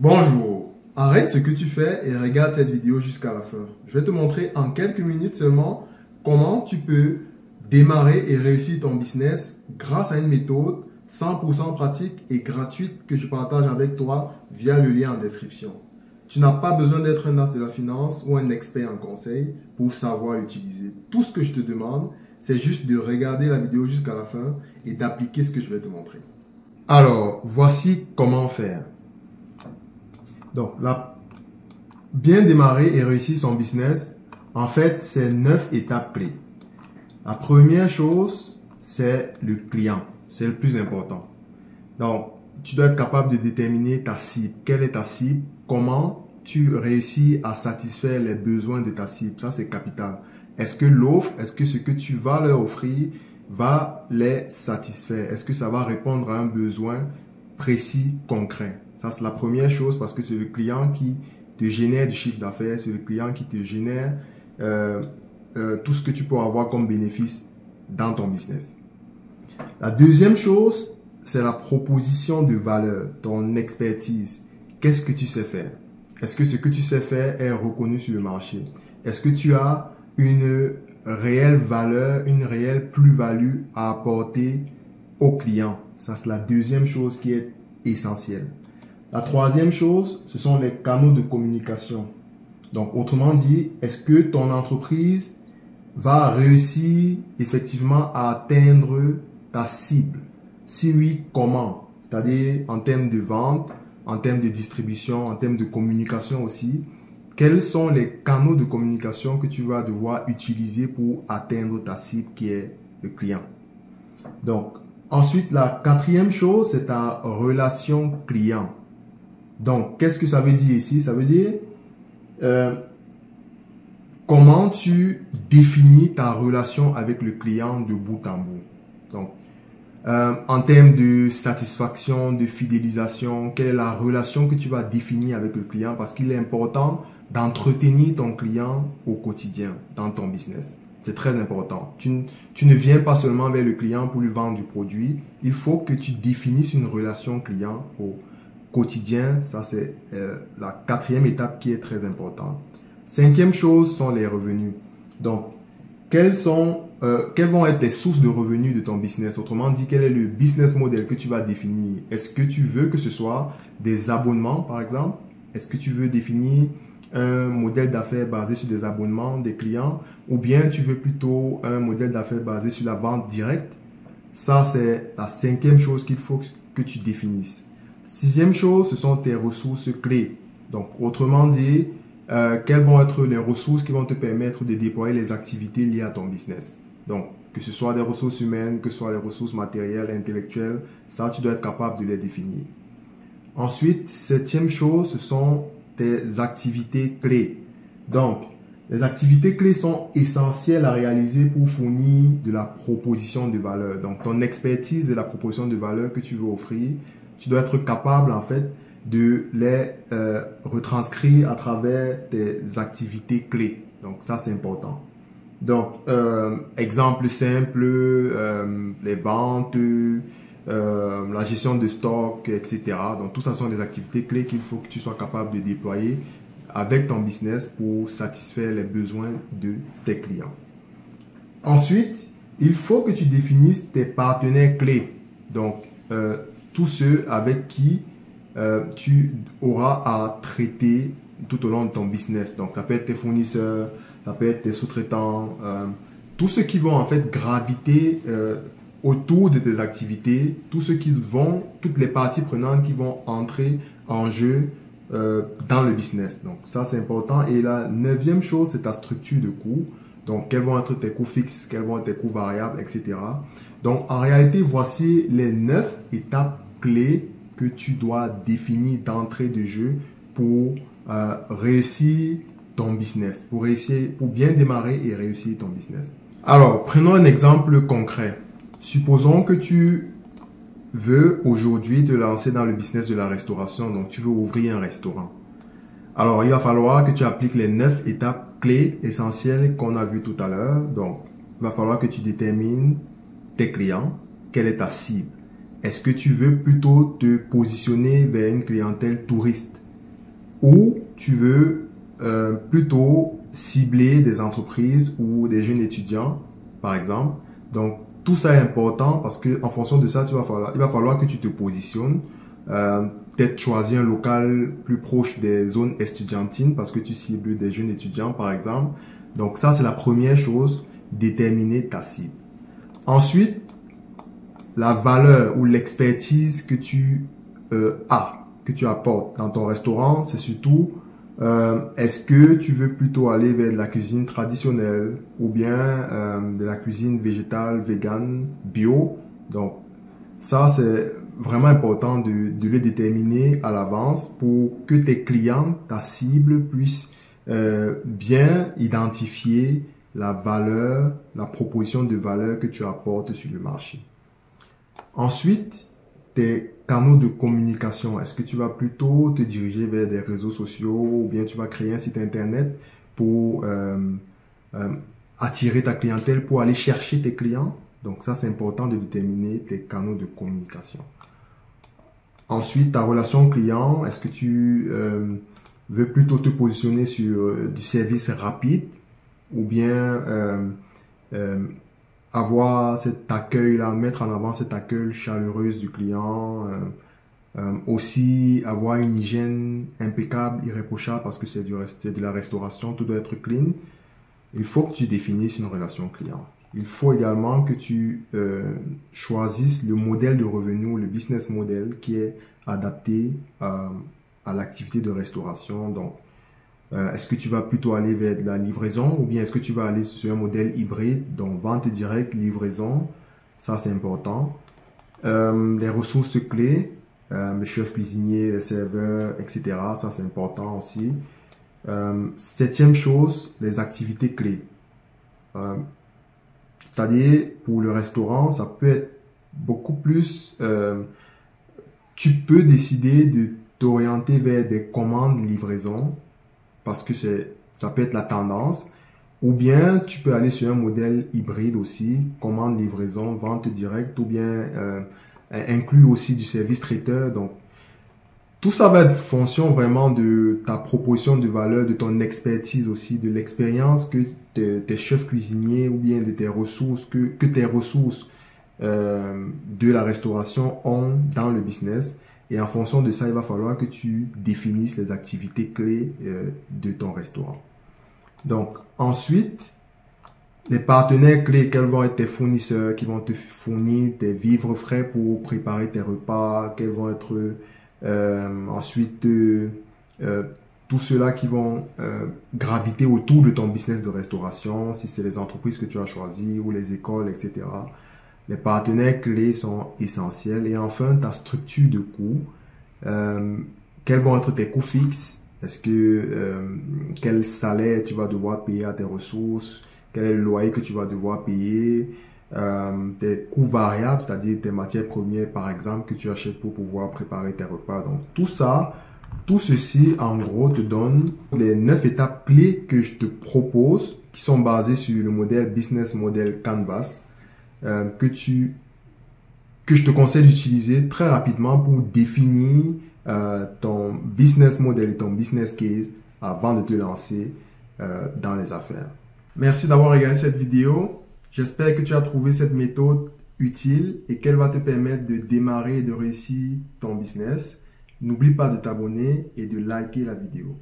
Bonjour, arrête ce que tu fais et regarde cette vidéo jusqu'à la fin. Je vais te montrer en quelques minutes seulement comment tu peux démarrer et réussir ton business grâce à une méthode 100% pratique et gratuite que je partage avec toi via le lien en description. Tu n'as pas besoin d'être un as de la finance ou un expert en conseil pour savoir l'utiliser. Tout ce que je te demande, c'est juste de regarder la vidéo jusqu'à la fin et d'appliquer ce que je vais te montrer. Alors, voici comment faire. Donc, bien démarrer et réussir son business, en fait, c'est 9 étapes clés. La première chose, c'est le client. C'est le plus important. Donc, tu dois être capable de déterminer ta cible. Quelle est ta cible? Comment tu réussis à satisfaire les besoins de ta cible? Ça, c'est capital. Est-ce que l'offre, est-ce que ce que tu vas leur offrir va les satisfaire? Est-ce que ça va répondre à un besoin précis, concret? Ça, c'est la première chose parce que c'est le client qui te génère du chiffre d'affaires, c'est le client qui te génère tout ce que tu peux avoir comme bénéfice dans ton business. La deuxième chose, c'est la proposition de valeur, ton expertise. Qu'est-ce que tu sais faire? Est-ce que ce que tu sais faire est reconnu sur le marché? Est-ce que tu as une réelle valeur, une réelle plus-value à apporter au client? Ça, c'est la deuxième chose qui est essentielle. La troisième chose, ce sont les canaux de communication. Donc, autrement dit, est-ce que ton entreprise va réussir effectivement à atteindre ta cible? Si oui, comment? C'est-à-dire en termes de vente, en termes de distribution, en termes de communication aussi. Quels sont les canaux de communication que tu vas devoir utiliser pour atteindre ta cible qui est le client? Donc, ensuite, la quatrième chose, c'est ta relation client. Donc, qu'est-ce que ça veut dire ici? Ça veut dire comment tu définis ta relation avec le client de bout en bout. Donc, en termes de satisfaction, de fidélisation, quelle est la relation que tu vas définir avec le client? Parce qu'il est important d'entretenir ton client au quotidien dans ton business. C'est très important. Tu ne viens pas seulement vers le client pour lui vendre du produit. Il faut que tu définisses une relation client au quotidien. Ça, c'est la quatrième étape qui est très importante. Cinquième chose sont les revenus. Donc, quelles vont être les sources de revenus de ton business? Autrement dit, quel est le business model que tu vas définir? Est-ce que tu veux que ce soit des abonnements, par exemple? Est-ce que tu veux définir un modèle d'affaires basé sur des abonnements des clients? Ou bien tu veux plutôt un modèle d'affaires basé sur la vente directe? Ça, c'est la cinquième chose qu'il faut que tu définisses. Sixième chose, ce sont tes ressources clés. Donc, autrement dit, quelles vont être les ressources qui vont te permettre de déployer les activités liées à ton business. Donc, que ce soit des ressources humaines, que ce soit des ressources matérielles, intellectuelles, ça, tu dois être capable de les définir. Ensuite, septième chose, ce sont tes activités clés. Donc, les activités clés sont essentielles à réaliser pour fournir de la proposition de valeur. Donc, ton expertise et la proposition de valeur que tu veux offrir, tu dois être capable, en fait, de les retranscrire à travers tes activités clés. Donc, ça, c'est important. Donc, exemple simple, les ventes, la gestion de stock, etc. Donc, tout ça sont des activités clés qu'il faut que tu sois capable de déployer avec ton business pour satisfaire les besoins de tes clients. Ensuite, il faut que tu définisses tes partenaires clés. Donc, tous ceux avec qui tu auras à traiter tout au long de ton business. Donc, ça peut être tes fournisseurs, ça peut être tes sous-traitants, tous ceux qui vont en fait graviter autour de tes activités, toutes les parties prenantes qui vont entrer en jeu dans le business. Donc, ça, c'est important. Et la neuvième chose, c'est ta structure de coûts. Donc, quels vont être tes coûts fixes, quels vont être tes coûts variables, etc. Donc, en réalité, voici les 9 étapes clés que tu dois définir d'entrée de jeu pour réussir ton business, pour bien démarrer et réussir ton business. Alors, prenons un exemple concret. Supposons que tu veux aujourd'hui te lancer dans le business de la restauration, donc tu veux ouvrir un restaurant. Alors, il va falloir que tu appliques les 9 étapes clés essentielles qu'on a vues tout à l'heure. Donc, il va falloir que tu détermines tes clients, quelle est ta cible. Est-ce que tu veux plutôt te positionner vers une clientèle touriste? ou tu veux plutôt cibler des entreprises ou des jeunes étudiants, par exemple. Donc, tout ça est important parce que en fonction de ça, il va falloir que tu te positionnes. Peut-être choisir un local plus proche des zones estudiantines parce que tu cibles des jeunes étudiants, par exemple. Donc, ça, c'est la première chose, déterminer ta cible. Ensuite, la valeur ou l'expertise que tu que tu apportes dans ton restaurant, c'est surtout est-ce que tu veux plutôt aller vers de la cuisine traditionnelle ou bien de la cuisine végétale, vegan, bio. Donc ça, c'est vraiment important de le déterminer à l'avance pour que tes clients, ta cible, puissent bien identifier la valeur, la proposition de valeur que tu apportes sur le marché. Ensuite, tes canaux de communication. Est-ce que tu vas plutôt te diriger vers des réseaux sociaux ou bien tu vas créer un site internet pour attirer ta clientèle, pour aller chercher tes clients? Donc ça, c'est important de déterminer tes canaux de communication. Ensuite, ta relation client. Est-ce que tu veux plutôt te positionner sur du service rapide ou bien avoir cet accueil-là, mettre en avant cet accueil chaleureuse du client, aussi avoir une hygiène impeccable, irréprochable parce que c'est de la restauration, tout doit être clean. Il faut que tu définisses une relation client. Il faut également que tu choisisses le modèle de revenu, le business model qui est adapté à l'activité de restauration. Donc, est-ce que tu vas plutôt aller vers de la livraison ou bien est-ce que tu vas aller sur un modèle hybride, donc vente directe, livraison, ça c'est important. Les ressources clés, les chefs cuisiniers, les serveurs, etc. Ça c'est important aussi. Septième chose, les activités clés. C'est-à-dire pour le restaurant, ça peut être beaucoup plus... tu peux décider de t'orienter vers des commandes livraison parce que ça peut être la tendance, ou bien tu peux aller sur un modèle hybride aussi, commande, livraison, vente directe, ou bien inclus aussi du service traiteur. Donc, tout ça va être fonction vraiment de ta proposition de valeur, de ton expertise aussi, de l'expérience que tes chefs cuisiniers ou bien de tes ressources, que tes ressources de la restauration ont dans le business. Et en fonction de ça, il va falloir que tu définisses les activités clés de ton restaurant. Donc, ensuite, les partenaires clés, quels vont être tes fournisseurs qui vont te fournir tes vivres frais pour préparer tes repas, quels vont être ensuite tous ceux-là qui vont graviter autour de ton business de restauration, si c'est les entreprises que tu as choisies ou les écoles, etc. Les partenaires clés sont essentiels. Et enfin, ta structure de coûts. Quels vont être tes coûts fixes? Est-ce que quel salaire tu vas devoir payer à tes ressources? Quel est le loyer que tu vas devoir payer? Tes coûts variables, c'est-à-dire tes matières premières, par exemple, que tu achètes pour pouvoir préparer tes repas. Donc, tout ça, tout ceci, en gros, te donne les 9 étapes clés que je te propose, qui sont basées sur le modèle Business Model Canvas. Que je te conseille d'utiliser très rapidement pour définir ton business model et ton business case avant de te lancer dans les affaires. Merci d'avoir regardé cette vidéo. J'espère que tu as trouvé cette méthode utile et qu'elle va te permettre de démarrer et de réussir ton business. N'oublie pas de t'abonner et de liker la vidéo.